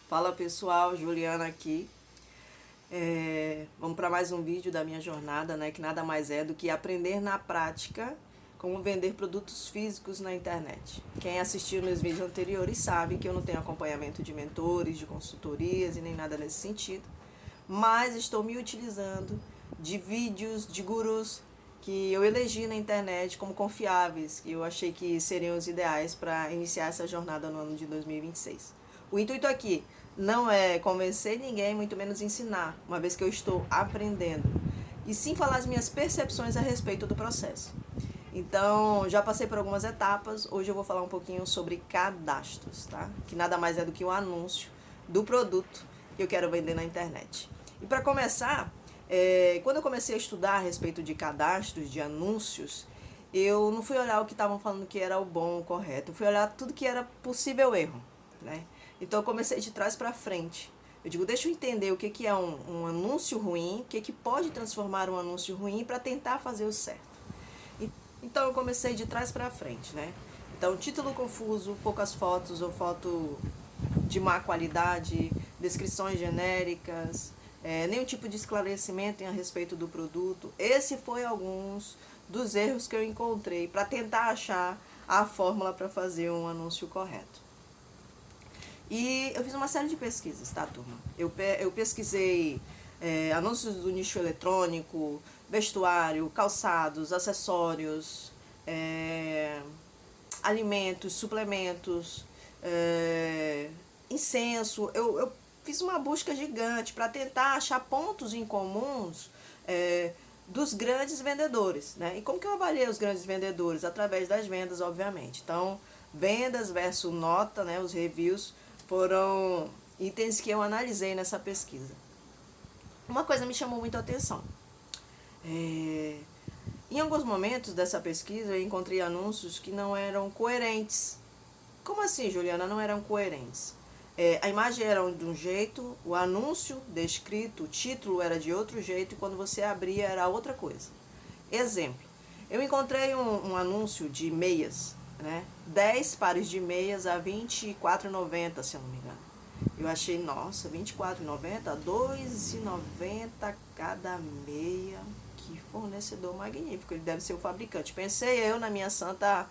Fala pessoal, Juliana aqui. Vamos para mais um vídeo da minha jornada, né? Que nada mais é do que aprender na prática como vender produtos físicos na internet. Quem assistiu nos vídeos anteriores sabe que eu não tenho acompanhamento de mentores, de consultorias e nem nada nesse sentido, mas estou me utilizando de vídeos de gurus que eu elegi na internet como confiáveis, que eu achei que seriam os ideais para iniciar essa jornada no ano de 2026. O intuito aqui não é convencer ninguém, muito menos ensinar, uma vez que eu estou aprendendo, e sim falar as minhas percepções a respeito do processo. Então, já passei por algumas etapas, hoje eu vou falar um pouquinho sobre cadastros, tá? Que nada mais é do que um anúncio do produto que eu quero vender na internet. E para começar, quando eu comecei a estudar a respeito de cadastros, de anúncios, eu não fui olhar o que estavam falando que era o bom, o correto, eu fui olhar tudo que era possível erro, né? Então eu comecei de trás para frente. Eu digo, deixa eu entender o que é um anúncio ruim, o que pode transformar um anúncio ruim para tentar fazer o certo. Então eu comecei de trás para frente, né? Então título confuso, poucas fotos ou foto de má qualidade, descrições genéricas, nenhum tipo de esclarecimento a respeito do produto. Esse foi alguns dos erros que eu encontrei para tentar achar a fórmula para fazer um anúncio correto. E eu fiz uma série de pesquisas, tá, turma? Eu pesquisei anúncios do nicho eletrônico, vestuário, calçados, acessórios, alimentos, suplementos, incenso. Eu fiz uma busca gigante para tentar achar pontos em comuns dos grandes vendedores, né? E como que eu avaliei os grandes vendedores? Através das vendas, obviamente. Então, vendas versus nota, né? Os reviews foram itens que eu analisei nessa pesquisa. Uma coisa me chamou muito a atenção. Em alguns momentos dessa pesquisa eu encontrei anúncios que não eram coerentes. Como assim, Juliana, não eram coerentes? A imagem era de um jeito, o anúncio descrito, o título era de outro jeito e quando você abria era outra coisa. Exemplo, eu encontrei um anúncio de meias, né? 10 pares de meias a R$ 24,90, se eu não me engano. Eu achei, nossa, R$ 24,90, R$ 2,90 cada meia. Que fornecedor magnífico, ele deve ser o fabricante. Pensei eu na minha santa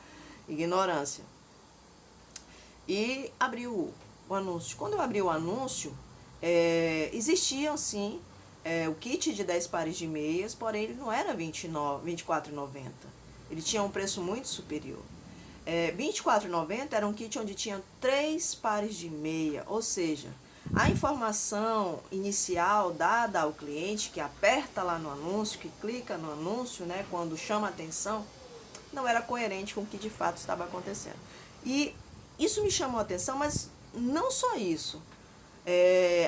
ignorância. E abri o anúncio. Quando eu abri o anúncio, existiam sim o kit de 10 pares de meias, porém ele não era R$ 24,90. Ele tinha um preço muito superior. R$ 24,90 era um kit onde tinha 3 pares de meia, ou seja, a informação inicial dada ao cliente, que aperta lá no anúncio, que clica no anúncio, né, quando chama a atenção, não era coerente com o que de fato estava acontecendo. E isso me chamou a atenção, mas não só isso.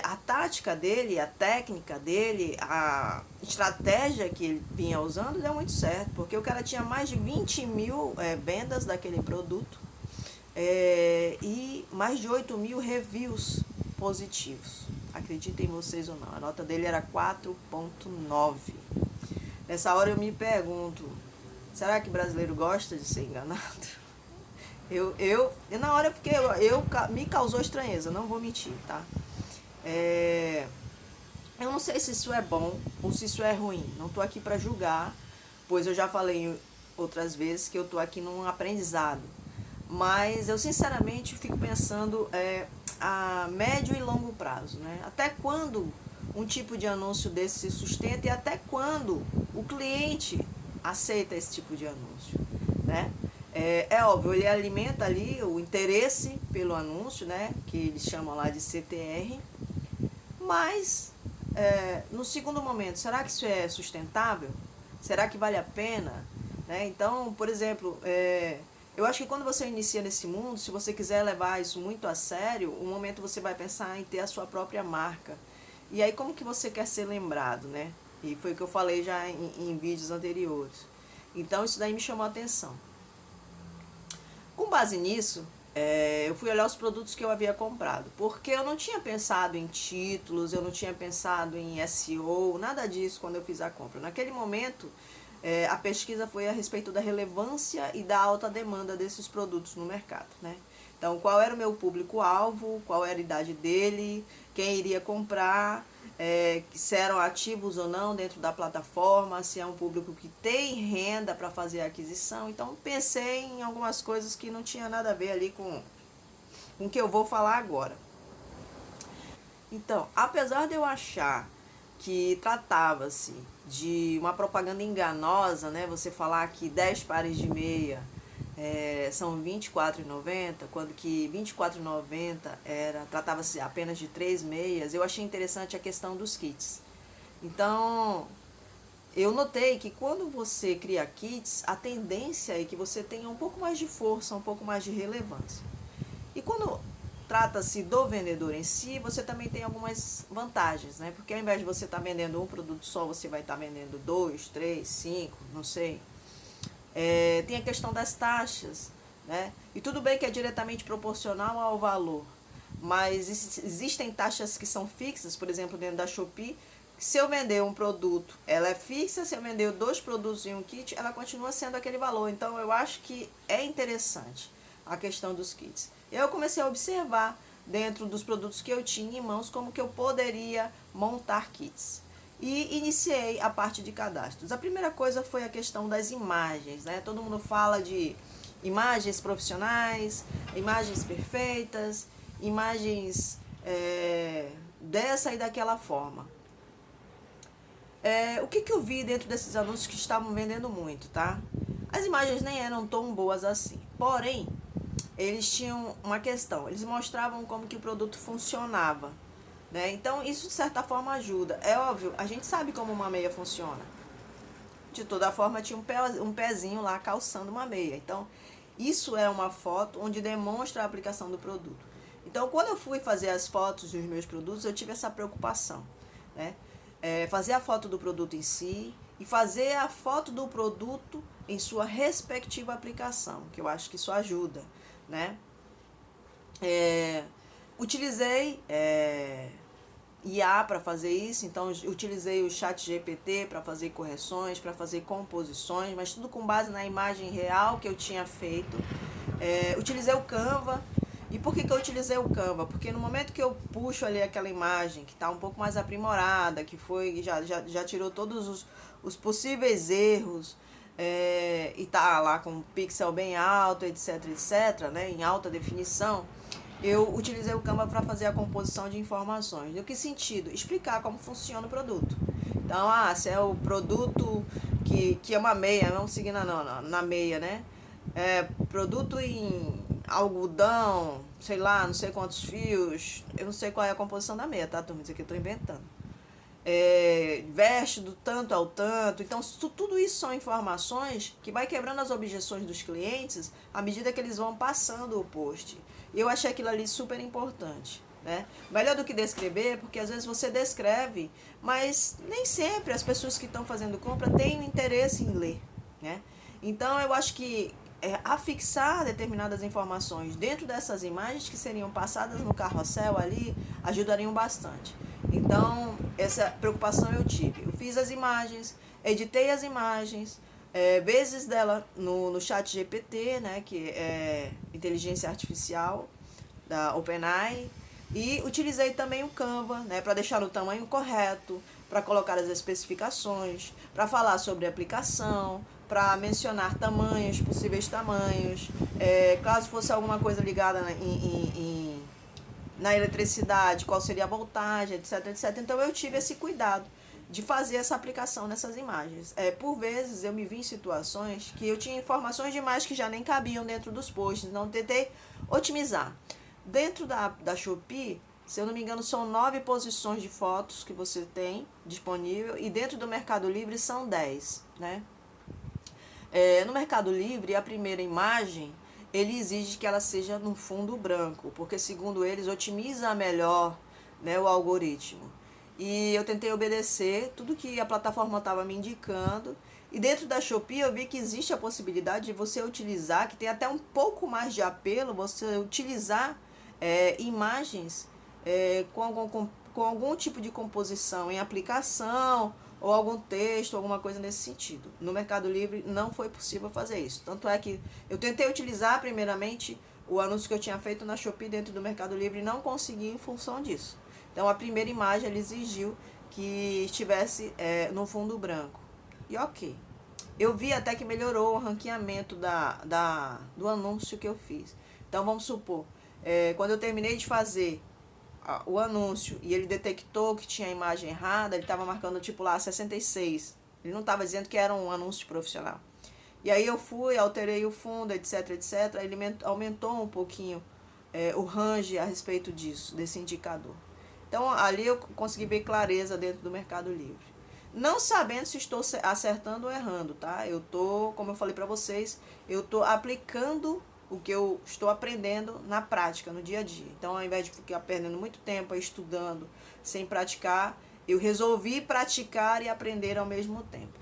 A tática dele, a técnica dele, a estratégia que ele vinha usando deu muito certo, porque o cara tinha mais de 20 mil vendas daquele produto e mais de 8 mil reviews positivos. Acreditem vocês ou não, a nota dele era 4,9. Nessa hora eu me pergunto, será que brasileiro gosta de ser enganado? Na hora eu fiquei, me causou estranheza, não vou mentir, tá? Eu não sei se isso é bom ou se isso é ruim. Não estou aqui para julgar, pois eu já falei outras vezes que eu estou aqui num aprendizado. Mas eu sinceramente fico pensando a médio e longo prazo, né? Até quando um tipo de anúncio desse se sustenta e até quando o cliente aceita esse tipo de anúncio, né? É óbvio, ele alimenta ali o interesse pelo anúncio, né? Que eles chamam lá de CTR. Mas, no segundo momento, será que isso é sustentável? Será que vale a pena? Né? Então, por exemplo, eu acho que quando você inicia nesse mundo, se você quiser levar isso muito a sério, um momento você vai pensar em ter a sua própria marca. E aí, como que você quer ser lembrado, né? E foi o que eu falei já em vídeos anteriores. Então, isso daí me chamou a atenção. Com base nisso, eu fui olhar os produtos que eu havia comprado, porque eu não tinha pensado em títulos, eu não tinha pensado em SEO, nada disso quando eu fiz a compra. Naquele momento, a pesquisa foi a respeito da relevância e da alta demanda desses produtos no mercado, né? Então, qual era o meu público-alvo, qual era a idade dele, quem iria comprar, se eram ativos ou não dentro da plataforma, se é um público que tem renda para fazer a aquisição. Então, pensei em algumas coisas que não tinha nada a ver ali com o que eu vou falar agora. Então, apesar de eu achar que tratava-se de uma propaganda enganosa, né? Você falar que 10 pares de meia são R$ 24,90, quando que R$ 24,90 tratava-se apenas de 3 meias, eu achei interessante a questão dos kits. Então, eu notei que quando você cria kits, a tendência é que você tenha um pouco mais de força, um pouco mais de relevância. E quando trata-se do vendedor em si, você também tem algumas vantagens, né? Porque ao invés de você estar vendendo um produto só, você vai estar vendendo 2, 3, 5, não sei. Tem a questão das taxas, né? E tudo bem que é diretamente proporcional ao valor, mas existem taxas que são fixas, por exemplo, dentro da Shopee. Se eu vender um produto, ela é fixa. Se eu vender 2 produtos em um kit, ela continua sendo aquele valor. Então, eu acho que é interessante a questão dos kits. Eu comecei a observar dentro dos produtos que eu tinha em mãos como que eu poderia montar kits. E iniciei a parte de cadastros. A primeira coisa foi a questão das imagens, né? Todo mundo fala de imagens profissionais, imagens perfeitas, imagens dessa e daquela forma. O que eu vi dentro desses anúncios que estavam vendendo muito, tá? As imagens nem eram tão boas assim. Porém, eles tinham uma questão. Eles mostravam como que o produto funcionava, né? Então, isso de certa forma ajuda. É óbvio, a gente sabe como uma meia funciona. De toda forma, tinha um pezinho lá calçando uma meia. Então, isso é uma foto onde demonstra a aplicação do produto. Então, quando eu fui fazer as fotos dos meus produtos, eu tive essa preocupação, né? Fazer a foto do produto em si e fazer a foto do produto em sua respectiva aplicação, que eu acho que isso ajuda, né? Utilizei IA para fazer isso, então utilizei o ChatGPT para fazer correções, para fazer composições, mas tudo com base na imagem real que eu tinha feito. Utilizei o Canva. E por que eu utilizei o Canva? Porque no momento que eu puxo ali aquela imagem que está um pouco mais aprimorada, que já tirou todos os possíveis erros, e tá lá com um pixel bem alto, etc, etc, né, em alta definição, eu utilizei o Canva para fazer a composição de informações. Em que sentido? Explicar como funciona o produto. Então, se é o produto que é uma meia, vamos seguir na meia, né? Produto em algodão, sei lá, não sei quantos fios, eu não sei qual é a composição da meia, tá, turma? Isso aqui eu tô inventando. Veste do tanto ao tanto. Então, tudo isso são informações que vai quebrando as objeções dos clientes à medida que eles vão passando o post. E eu achei aquilo ali super importante, né? Melhor do que descrever, porque às vezes você descreve, mas nem sempre as pessoas que estão fazendo compra têm interesse em ler, né? Então, eu acho que afixar determinadas informações dentro dessas imagens que seriam passadas no carrossel ali ajudariam bastante. Então, essa preocupação eu tive. Eu fiz as imagens, editei as imagens, vezes dela no ChatGPT, né, que é inteligência artificial da OpenAI, e utilizei também o Canva, né, para deixar o tamanho correto, para colocar as especificações, para falar sobre a aplicação, para mencionar tamanhos, possíveis tamanhos, caso fosse alguma coisa ligada na eletricidade, qual seria a voltagem, etc, etc. Então eu tive esse cuidado de fazer essa aplicação nessas imagens. Por vezes eu me vi em situações que eu tinha informações demais que já nem cabiam dentro dos posts, então tentei otimizar. Dentro da Shopee, se eu não me engano, são 9 posições de fotos que você tem disponível, e dentro do Mercado Livre são 10, né? No Mercado Livre, a primeira imagem, ele exige que ela seja no fundo branco, porque segundo eles, otimiza melhor, né, o algoritmo. E eu tentei obedecer tudo que a plataforma estava me indicando. E dentro da Shopee eu vi que existe a possibilidade de você utilizar, que tem até um pouco mais de apelo, você utilizar imagens com algum tipo de composição em aplicação, ou algum texto, alguma coisa nesse sentido. No Mercado Livre não foi possível fazer isso. Tanto é que eu tentei utilizar primeiramente o anúncio que eu tinha feito na Shopee dentro do Mercado Livre, não consegui em função disso. Então a primeira imagem ele exigiu que estivesse no fundo branco. E ok. Eu vi até que melhorou o ranqueamento do anúncio que eu fiz. Então vamos supor, quando eu terminei de fazer o anúncio e ele detectou que tinha a imagem errada, ele estava marcando tipo lá 66. Ele não estava dizendo que era um anúncio profissional. E aí eu fui, alterei o fundo, etc, etc. Ele aumentou um pouquinho o range a respeito disso, desse indicador. Então ali eu consegui ver clareza dentro do Mercado Livre. Não sabendo se estou acertando ou errando, tá? Eu tô, como eu falei para vocês, eu tô aplicando o que eu estou aprendendo na prática, no dia a dia. Então, ao invés de ficar perdendo muito tempo estudando sem praticar, eu resolvi praticar e aprender ao mesmo tempo.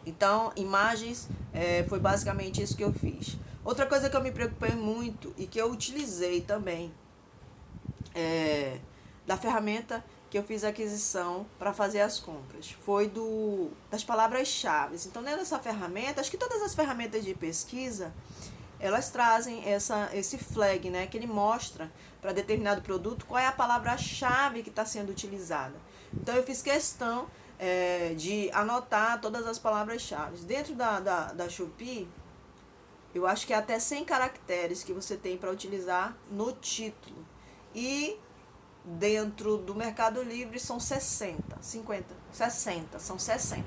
Então, imagens, foi basicamente isso que eu fiz. Outra coisa que eu me preocupei muito e que eu utilizei também, da ferramenta que eu fiz a aquisição para fazer as compras, foi das palavras-chave. Então, dentro dessa ferramenta, acho que todas as ferramentas de pesquisa, elas trazem esse flag, né, que ele mostra para determinado produto qual é a palavra-chave que está sendo utilizada. Então, eu fiz questão de anotar todas as palavras-chave. Dentro da Shopee, eu acho que é até 100 caracteres que você tem para utilizar no título. E dentro do Mercado Livre são 60, 50, 60, são 60.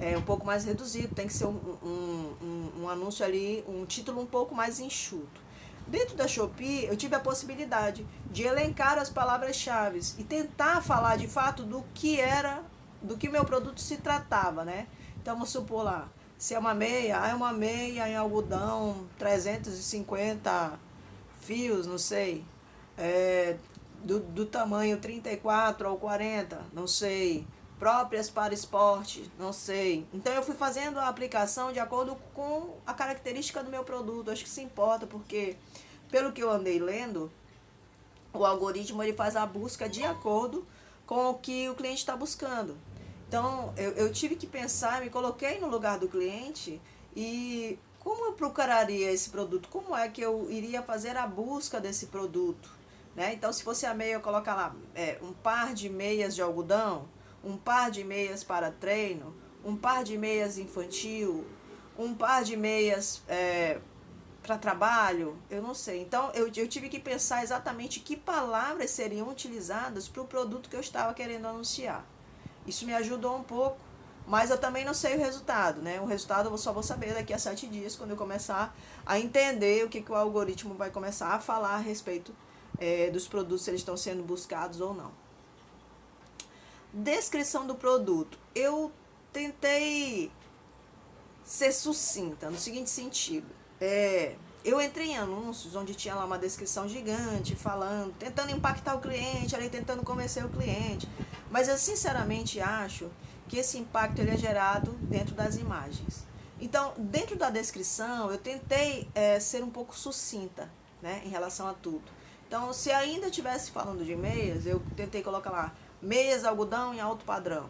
É um pouco mais reduzido, tem que ser um anúncio ali, um título um pouco mais enxuto. Dentro da Shopee, eu tive a possibilidade de elencar as palavras-chave e tentar falar de fato do que o meu produto se tratava, né? Então, vamos supor lá, se é uma meia em algodão, 350 fios, não sei, do tamanho 34 ao 40, não sei, próprias para esporte, não sei. Então eu fui fazendo a aplicação de acordo com a característica do meu produto. Acho que isso importa, porque pelo que eu andei lendo, o algoritmo ele faz a busca de acordo com o que o cliente está buscando. Então eu tive que pensar, me coloquei no lugar do cliente e como eu procuraria esse produto? Como é que eu iria fazer a busca desse produto? Né? Então, se fosse a meia, eu colocar lá um par de meias de algodão, um par de meias para treino, um par de meias infantil, um par de meias para trabalho, eu não sei. Então, eu tive que pensar exatamente que palavras seriam utilizadas para o produto que eu estava querendo anunciar. Isso me ajudou um pouco, mas eu também não sei o resultado, né? O resultado eu só vou saber daqui a 7 dias, quando eu começar a entender o que o algoritmo vai começar a falar a respeito dos produtos, se eles estão sendo buscados ou não. Descrição do produto. Eu tentei ser sucinta, no seguinte sentido. Eu entrei em anúncios onde tinha lá uma descrição gigante, falando, tentando impactar o cliente, ali tentando convencer o cliente. Mas eu sinceramente acho que esse impacto ele é gerado dentro das imagens. Então, dentro da descrição, eu tentei ser um pouco sucinta, né, em relação a tudo. Então, se ainda estivesse falando de meias, eu tentei colocar lá, meias algodão em alto padrão.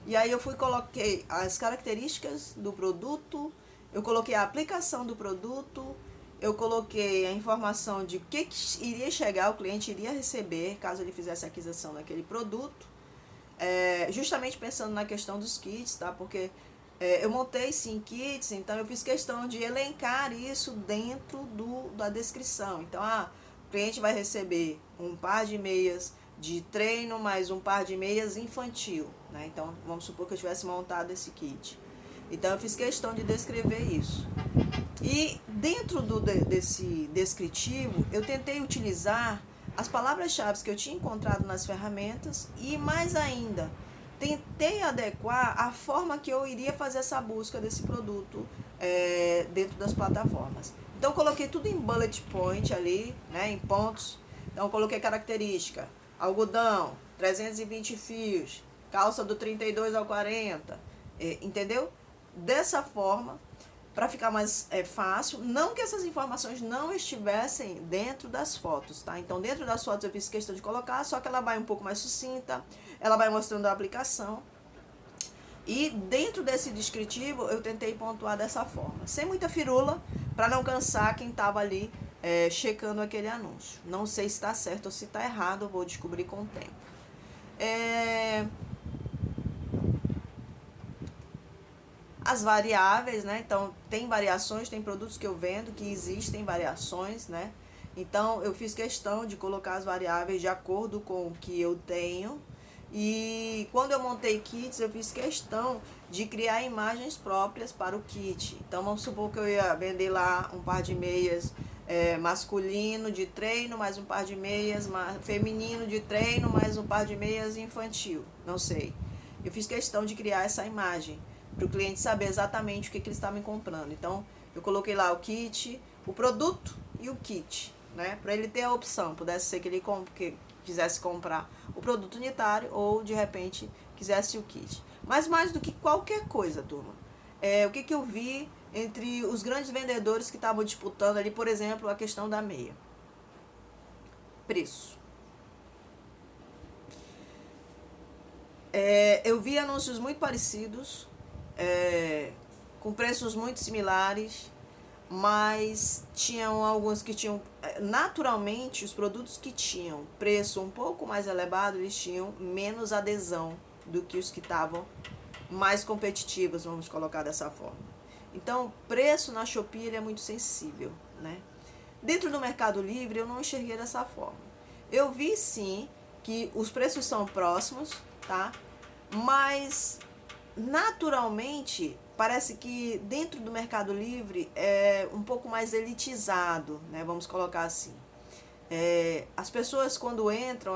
E aí eu coloquei as características do produto, eu coloquei a aplicação do produto, eu coloquei a informação de o que iria chegar, o cliente iria receber, caso ele fizesse a aquisição daquele produto. Justamente pensando na questão dos kits, tá? Porque eu montei sim kits, então eu fiz questão de elencar isso dentro da descrição. Então, o cliente vai receber um par de meias de treino mais um par de meias infantil, né? Então, vamos supor que eu tivesse montado esse kit. Então, eu fiz questão de descrever isso. E dentro desse descritivo, eu tentei utilizar as palavras-chave que eu tinha encontrado nas ferramentas e, mais ainda, tentei adequar a forma que eu iria fazer essa busca desse produto dentro das plataformas. Então, eu coloquei tudo em bullet point ali, né, em pontos. Então, eu coloquei característica, algodão, 320 fios, calça do 32 ao 40, entendeu? Dessa forma, para ficar mais fácil, não que essas informações não estivessem dentro das fotos, tá? Então, dentro das fotos eu fiz questão de colocar, só que ela vai um pouco mais sucinta, ela vai mostrando a aplicação. E dentro desse descritivo eu tentei pontuar dessa forma, sem muita firula, para não cansar quem estava ali checando aquele anúncio. Não sei se está certo ou se está errado, eu vou descobrir com o tempo. As variáveis, né? Então, tem variações, tem produtos que eu vendo que existem variações, né? Então, eu fiz questão de colocar as variáveis de acordo com o que eu tenho. E quando eu montei kits, eu fiz questão de criar imagens próprias para o kit. Então, vamos supor que eu ia vender lá um par de meias masculino de treino, mais um par de meias feminino de treino, mais um par de meias infantil. Não sei. Eu fiz questão de criar essa imagem para o cliente saber exatamente o que ele está me comprando. Então, eu coloquei lá o kit, o produto e o kit, né? Para ele ter a opção, pudesse ser que ele quisesse comprar o produto unitário ou, de repente, quisesse o kit. Mas mais do que qualquer coisa, turma, o que eu vi entre os grandes vendedores que estavam disputando ali, por exemplo, a questão da meia. Preço. Eu vi anúncios muito parecidos, com preços muito similares, mas tinham alguns que tinham, naturalmente, os produtos que tinham preço um pouco mais elevado, eles tinham menos adesão do que os que estavam mais competitivos, vamos colocar dessa forma. Então, preço na Shopee ele é muito sensível, né? Dentro do Mercado Livre eu não enxerguei dessa forma. Eu vi sim que os preços são próximos, tá? Mas naturalmente parece que dentro do Mercado Livre é um pouco mais elitizado, né? Vamos colocar assim. As pessoas quando entram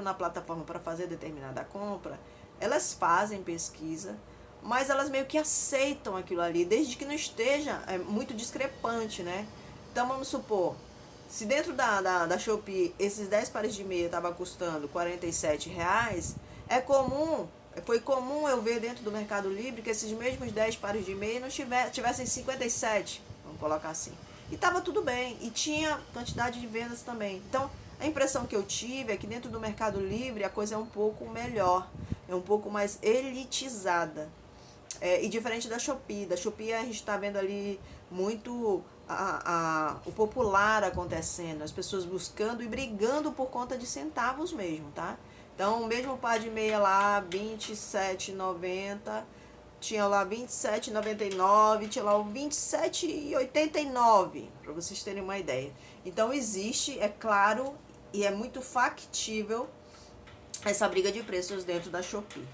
na plataforma para fazer determinada compra, elas fazem pesquisa, mas elas meio que aceitam aquilo ali, desde que não esteja muito discrepante, né? Então vamos supor, se dentro da Shopee esses 10 pares de meia estavam custando R$47, foi comum eu ver dentro do Mercado Livre que esses mesmos 10 pares de meia não tivessem 57, vamos colocar assim. E estava tudo bem, e tinha quantidade de vendas também. Então, a impressão que eu tive é que dentro do Mercado Livre a coisa é um pouco melhor, é um pouco mais elitizada. E diferente da Shopee. Da Shopee a gente está vendo ali muito o popular acontecendo, as pessoas buscando e brigando por conta de centavos mesmo, tá? Então, o mesmo par de meia lá, R$27,90, tinha lá R$27,99, tinha lá o R$27,89, para vocês terem uma ideia. Então, existe, é claro, e é muito factível essa briga de preços dentro da Shopee,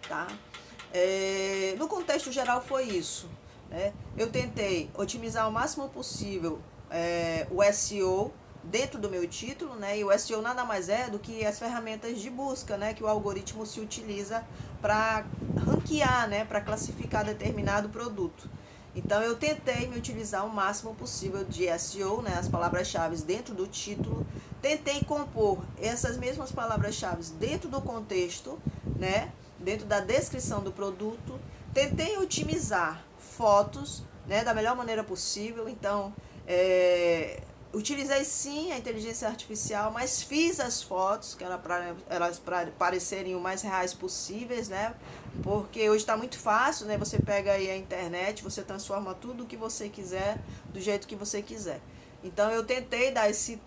tá? No contexto geral foi isso, né? Eu tentei otimizar o máximo possível o SEO dentro do meu título, né? E o SEO nada mais é do que as ferramentas de busca, né? Que o algoritmo se utiliza para ranquear, né? Para classificar determinado produto. Então eu tentei me utilizar o máximo possível de SEO, né? As palavras-chave dentro do título. Tentei compor essas mesmas palavras-chave dentro do contexto, né? Dentro da descrição do produto. Tentei otimizar fotos, né? Da melhor maneira possível. Então, utilizei sim a inteligência artificial, mas fiz as fotos que era para elas parecerem o mais reais possíveis, né? Porque hoje está muito fácil, né? Você pega aí a internet, você transforma tudo o que você quiser do jeito que você quiser. Então eu tentei dar esse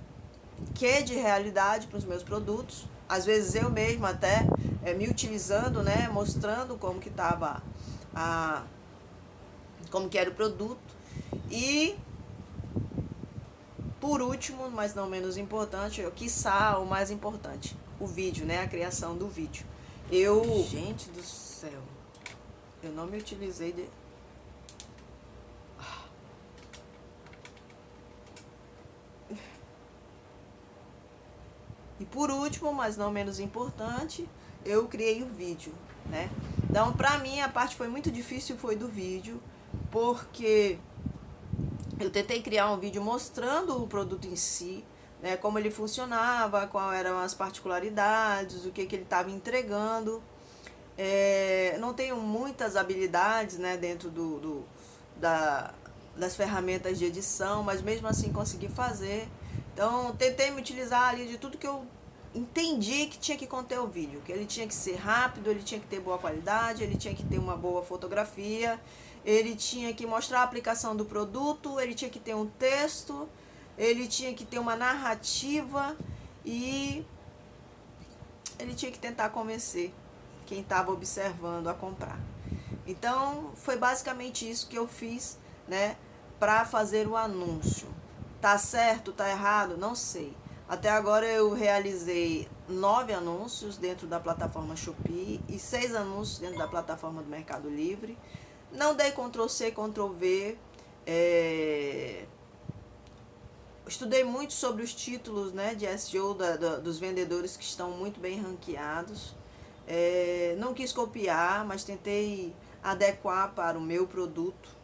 quê de realidade para os meus produtos. Às vezes eu mesma até me utilizando, né? Mostrando como que estava como que era o produto. E por último, mas não menos importante, quiçá o mais importante, o vídeo, né? A criação do vídeo. Gente do céu, eu não me utilizei de... E por último, mas não menos importante, eu criei o vídeo, né? Então, pra mim, a parte foi muito difícil foi do vídeo, porque eu tentei criar um vídeo mostrando o produto em si, né, como ele funcionava, quais eram as particularidades, o que ele estava entregando. Não tenho muitas habilidades, né, dentro das ferramentas de edição, mas mesmo assim consegui fazer. Então, tentei me utilizar ali de tudo que eu entendi que tinha que conter o vídeo, que ele tinha que ser rápido, ele tinha que ter boa qualidade, ele tinha que ter uma boa fotografia, ele tinha que mostrar a aplicação do produto, ele tinha que ter um texto, ele tinha que ter uma narrativa e ele tinha que tentar convencer quem estava observando a comprar. Então, foi basicamente isso que eu fiz, né, para fazer o anúncio. Tá certo, tá errado? Não sei. Até agora eu realizei 9 anúncios dentro da plataforma Shopee e 6 anúncios dentro da plataforma do Mercado Livre. Não dei Ctrl+C, Ctrl+V. Estudei muito sobre os títulos, né, de SEO dos vendedores que estão muito bem ranqueados. Não quis copiar, mas tentei adequar para o meu produto.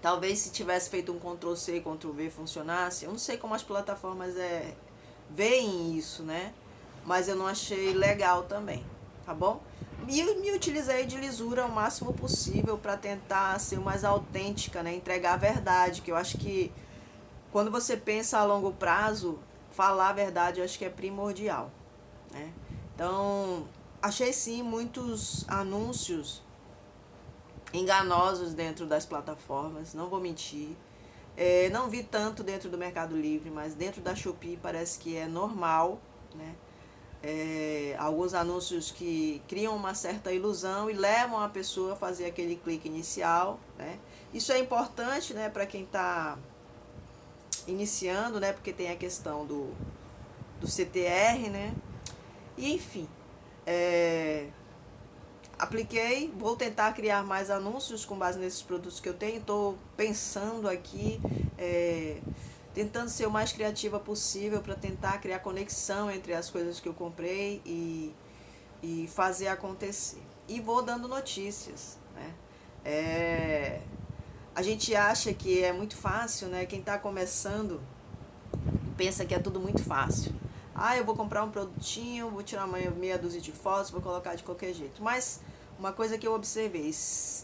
Talvez se tivesse feito um Ctrl+C e Ctrl+V funcionasse. Eu não sei como as plataformas veem isso, né? Mas eu não achei legal também, tá bom? E me utilizei de lisura o máximo possível para tentar ser o mais autêntica, né? Entregar a verdade, que eu acho que quando você pensa a longo prazo, falar a verdade eu acho que é primordial, né? Então, achei sim muitos anúncios enganosos dentro das plataformas, não vou mentir. Não vi tanto dentro do Mercado Livre, mas dentro da Shopee parece que é normal, né? Alguns anúncios que criam uma certa ilusão e levam a pessoa a fazer aquele clique inicial, né? Isso é importante, né, para quem está iniciando, né, porque tem a questão do CTR, né? E enfim, apliquei, vou tentar criar mais anúncios com base nesses produtos que eu tenho. Estou pensando aqui, tentando ser o mais criativa possível para tentar criar conexão entre as coisas que eu comprei e fazer acontecer. E vou dando notícias, né? A gente acha que é muito fácil, né? Quem está começando pensa que é tudo muito fácil. Eu vou comprar um produtinho, vou tirar uma meia dúzia de fotos, vou colocar de qualquer jeito. Mas uma coisa que eu observei,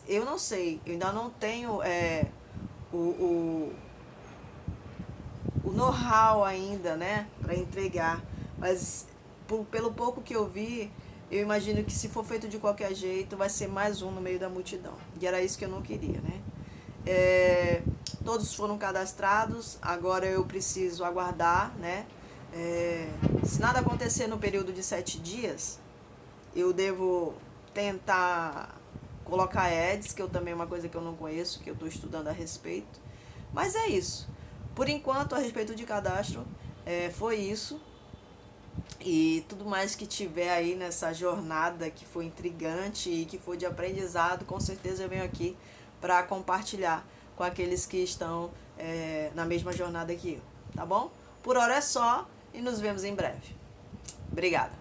eu não sei, eu ainda não tenho o know-how ainda, né, para entregar. Mas pelo pouco que eu vi, eu imagino que se for feito de qualquer jeito, vai ser mais um no meio da multidão. E era isso que eu não queria, né? Todos foram cadastrados, agora eu preciso aguardar, né? Se nada acontecer no período de 7 dias, eu devo tentar colocar ads, que eu também é uma coisa que eu não conheço, que eu estou estudando a respeito. Mas é isso. Por enquanto, a respeito de cadastro, foi isso. E tudo mais que tiver aí nessa jornada que foi intrigante e que foi de aprendizado, com certeza eu venho aqui para compartilhar com aqueles que estão na mesma jornada que eu, tá bom? Por hora é só e nos vemos em breve. Obrigada.